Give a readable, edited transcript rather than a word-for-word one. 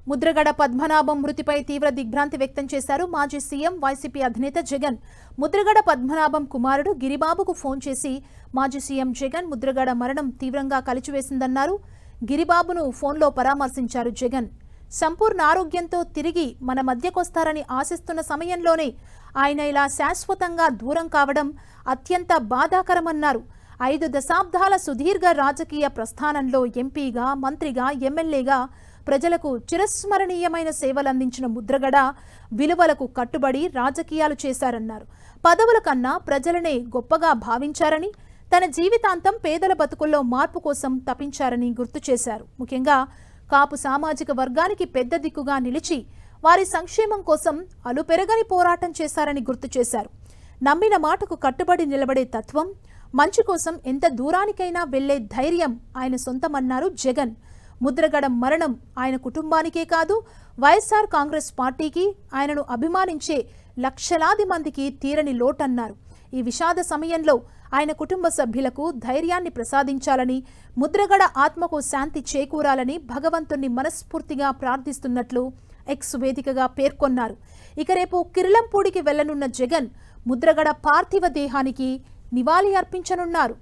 ముద్రగడ పద్మనాభం మృతిపై తీవ్ర దిగ్భ్రాంతి వ్యక్తం చేశారు మాజీ సీఎం వైసీపీ అధినేత జగన్. ముద్రగడ పద్మనాభం కుమారుడు గిరిబాబుకు ఫోన్ చేసి మాజీ సీఎం జగన్ ముద్రగడ మరణం తీవ్రంగా కలిచివేసిందన్నారు. గిరిబాబును ఫోన్లో పరామర్శించారు జగన్. సంపూర్ణ ఆరోగ్యంతో తిరిగి మన మధ్యకొస్తారని ఆశిస్తున్న సమయంలోనే ఆయన ఇలా శాశ్వతంగా దూరం కావడం అత్యంత బాధాకరమన్నారు. 5 దశాబ్దాల సుదీర్ఘ రాజకీయ ప్రస్థానంలో ఎంపీగా, మంత్రిగా, ఎమ్మెల్యేగా ప్రజలకు చిరస్మరణీయమైన సేవలందించిన ముద్రగడ విలువలకు కట్టుబడి రాజకీయాలు చేశారన్నారు. పదవుల కన్నా ప్రజలనే గొప్పగా భావించారని, తన జీవితాంతం పేదల బతుకుల్లో మార్పు కోసం తపించారని గుర్తు చేశారు. ముఖ్యంగా కాపు సామాజిక వర్గానికి పెద్ద దిక్కుగా నిలిచి వారి సంక్షేమం కోసం అలుపెరగని పోరాటం చేశారని గుర్తు చేశారు. నమ్మిన మాటకు కట్టుబడి నిలబడే తత్వం, మంచి కోసం ఎంత దూరానికైనా వెళ్లే ధైర్యం ఆయన సొంతమన్నారు జగన్. ముద్రగడ మరణం ఆయన కుటుంబానికే కాదు, వైఎస్ఆర్ కాంగ్రెస్ పార్టీకి, ఆయనను అభిమానించే లక్షలాది మందికి తీరని లోటన్నారు. ఈ విషాద సమయంలో ఆయన కుటుంబ సభ్యులకు ధైర్యాన్ని ప్రసాదించాలని, ముద్రగడ ఆత్మకు శాంతి చేకూరాలని భగవంతుణ్ణి మనస్ఫూర్తిగా ప్రార్థిస్తున్నట్లు ఎక్స్ వేదికగా పేర్కొన్నారు. ఇక రేపు కిర్లంపూడికి వెళ్లనున్న జగన్ ముద్రగడ పార్థివ దేహానికి నివాళి అర్పించనున్నారు.